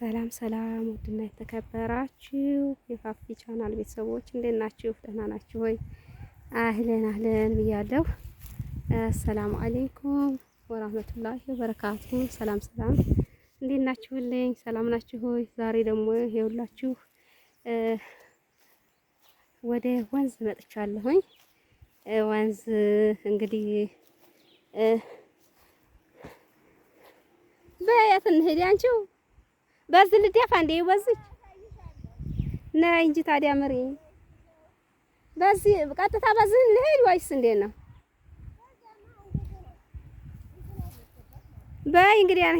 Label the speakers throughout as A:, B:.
A: ሰላም ሰላም ውድና የተከበራችሁ የፋፊ ቻናል ቤተሰቦች እንዴት ናችሁ? ደህና ናችሁ ወይ? አህለን አህለን ብያለሁ። አሰላሙ አለይኩም ወራህመቱላሂ ወበረካቱ። ሰላም ሰላም እንዴት ናችሁልኝ? ሰላም ናችሁ ሆይ? ዛሬ ደግሞ ይኸውላችሁ ወደ ወንዝ መጥቻለሁኝ። ወንዝ እንግዲህ በየት እንሂድ አንቺው? በዚህ ልደፋ እንዴ? በዚህ ነይ እንጂ ታዲያ ምሪኝ። በዚህ ቀጥታ በዚህ ልሂድ ወይስ እንዴት ነው? በይ እንግዲህ ያኔ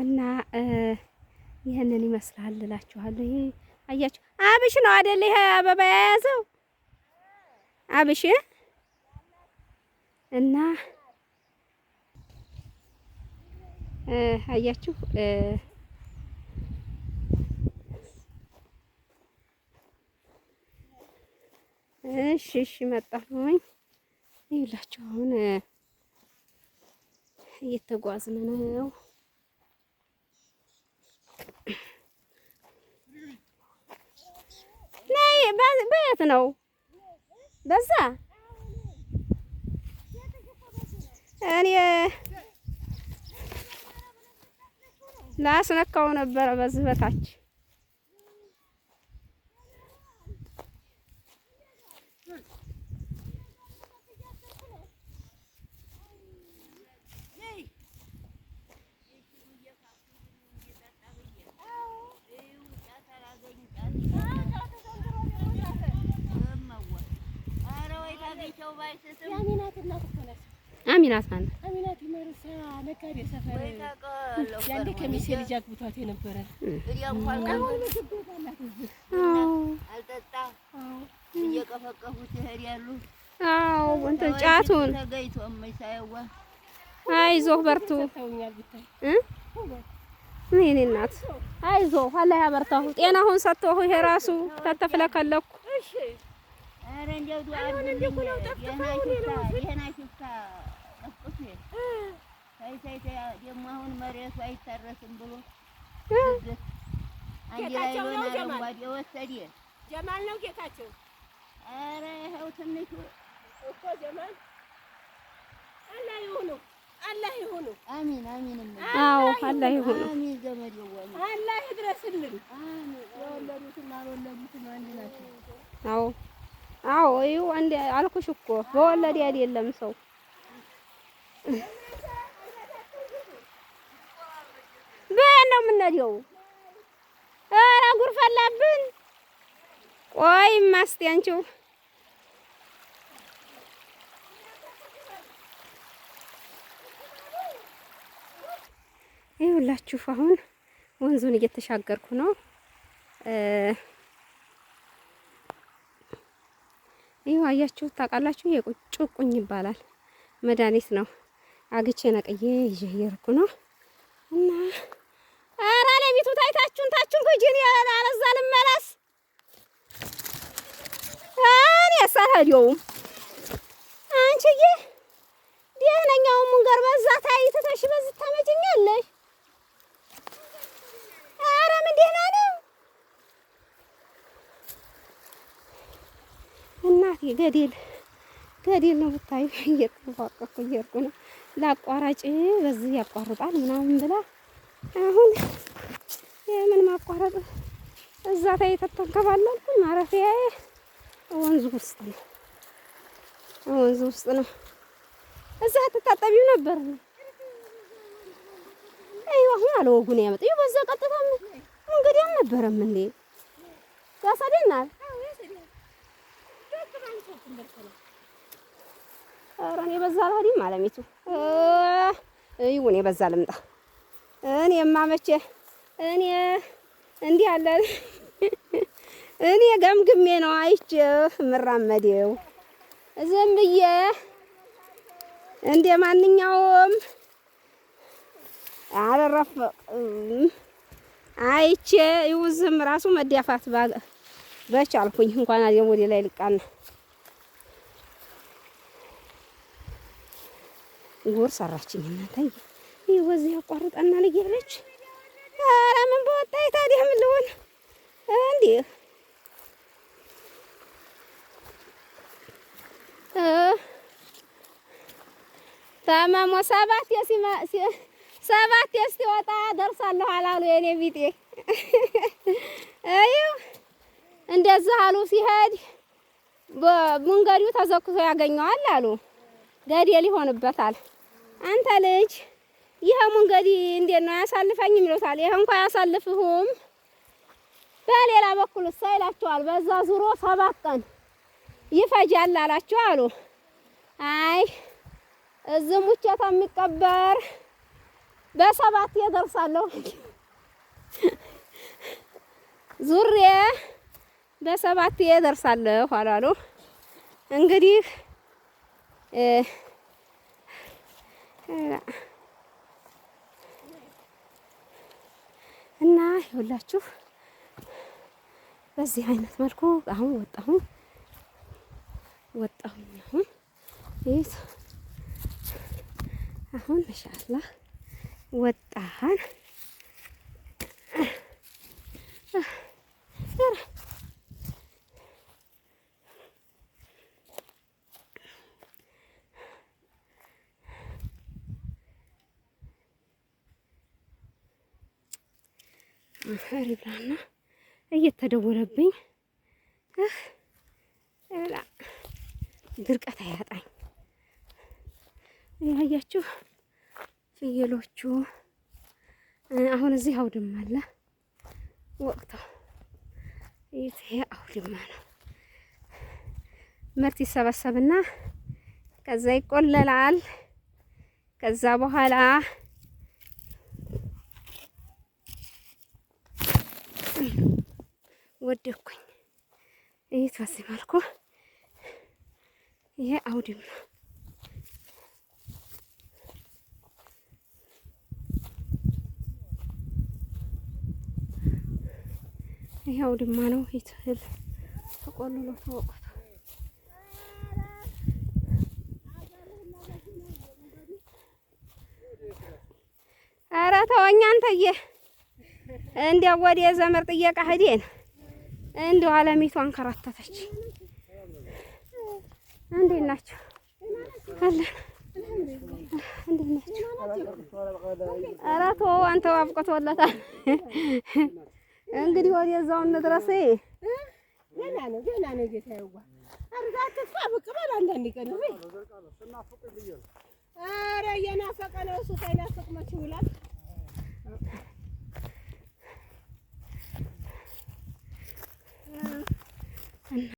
A: እና ይሄንን ይመስላል እላችኋለሁ። ይሄ አያችሁ አብሽ ነው አይደል? ይሄ አበባ የያዘው አብሽ እና አያችሁ እሺ እሺ መጣሁኝ። ይኸውላችሁ አሁን እየተጓዝን ነው። ነይ በየት ነው? በዛ እኔ ላስነካው ነበረ በዚህ በታች አሚናት ማለት አሚናት ይመርሳ ነጋዴ ሰፈር ያንዴ ከሚሴ ልጅ አግብቷት የነበረ
B: አልጠጣ እየቀፈቀፉት ይሄዳሉ።
A: አዎ እንትን ጫቱን
B: ተገይቶ የማይሳየዋ
A: አይዞህ በርቱ የእኔ እናት አይዞህ አላህ ያበርታሁ። ጤናውን ሰጥቶህ ይሄ ራሱ ተተፍለከለኩ። እሺ
B: ኧረ እንደው ዱአ ደግሞ አሁን መሬቱ አይታረስም ብሎ ጌታቸው ነው ጀማል ነው ጌታቸው። ኧረ ይኸው ትንሹ እኮ ጀማል አላህ ይሁኑ አላህ ይሁኑ። አሚን አሚን።
A: አዎ አላህ ይሁኑ።
B: አሚን ዘመድ ይወል አላህ ይድረስልን። አሚን። የወለዱትም አልወለዱትም አንድ ናቸው።
A: አዎ አዎ ይኸው አንዴ አልኩሽ እኮ በወለድ አይደለም ሰው በእናትህ የምንሄደው። ኧረ ጉር ፈላብን። ቆይማ እስኪ አንቺው ይኸውላችሁ አሁን ወንዙን እየተሻገርኩ ነው። ይኸው አያችሁ ታውቃላችሁ። የቁጭቁኝ ይባላል መድኃኒት ነው። አግቼ ነቅዬ ይዤ እየሄድኩ ነው እና ኧረ ለቤቱ ታችሁን ከጂኒ አለዛ ልመለስ እኔ ሳልሄደውም አንቺዬ ደህነኛውን መንገድ በዛ ታይተሽ በዚህ ታመጭኛለሽ። ኧረ ምን ደህና ነው እናቴ። ገደል ነው ብታዩ። እየተፋቀኩ እየሄድኩ ነው። ላቋራጭ በዚህ ያቋርጣል ምናምን ብላ አሁን የምን ማቋረጥ እዛ ታይ ተተንከባለልኩ። ማረፊያዬ ወንዙ ውስጥ ነው። እዛ ተታጠቢው ነበር። አይዋ አሁን አለወጉ ነው ያመጣው። ይኸው በዛ ቀጥታ መንገድ አልነበረም እንዴ? ያሳደናል። ኧረ እኔ በዛ አልሄድም አለሚቱ። ይኸው እኔ በዛ ልምጣ። እኔማ መቼ እኔ እንዲህ አለ እኔ ገምግሜ ነው አይቼ የምራመደው። ዝም ብዬ እንደ ማንኛውም አልረፈቅም አይቼ ይውዝም ራሱ መዳፋት በቻልኩኝ እንኳን አዲያ ወደ ላይ ልቃና ጉር ሰራችኝ እናንተ ይሄ ወዚህ ያቋርጠናል እያለች ኧረ ምን በወጣኝ ታዲያ ምን ልሆን እንዴ ታማሞ ሰባት ሲወጣ ደርሳለሁ አላሉ የኔ ቢጤ አዩ እንደዛ አሉ ሲሄድ በመንገዱ ተዘክቶ ያገኘዋል አሉ ገደል ይሆንበታል አንተ ልጅ ይሄ መንገድ እንዴት ነው ያሳልፈኝ ይሉታል ይሄ እንኳን ያሳልፍሁም በሌላ በኩል ሳይላቸዋል በዛ ዙሮ 7 ቀን ይፈጃል አላቸው አሉ አይ እዚህ ሙቼ የሚቀበር በ7 ይደርሳለሁ ዙሬ በ7 ይደርሳለሁ አላሉ እንግዲህ እና ይኸውላችሁ በዚህ አይነት መልኩ አሁን ወጣሁኝ አሁን እይት አሁን ኢንሻአላህ ወጣን ሪብላና እየተደወለብኝ እላ ድርቀት አያጣኝ ያያችሁ ፍየሎቹ አሁን እዚህ አውድማ አለ ወቅቱ ይሄ አውድማ ነው ምርት ይሰበሰብና ከዛ ይቆለላል ከዛ በኋላ ወደኩኝ ይሄ በዚህ መልኩ ይሄ አውድማ ይሄ አውድማ ነው ይትል ተቆልሎ ተወቅቶ ኧረ ተወኝ አንተዬ እንዲያው ወዲያ ዘመር ጥየቃ ሄደን እንደው አለሚቱ አንከራተተች እንዴት ናችሁ አለን እንዴት ናችሁ ኧረ ተወው አንተው አብቅቶለታል እንግዲህ ወዲያው እንድረስ ገና ነው ጌታዬዋ አርጋት ተፋብቅ በል አንዳንድ ቀን ነው ኧረ የናፈቀ ነው እሱ ሳይናፍቅ መች ይውላል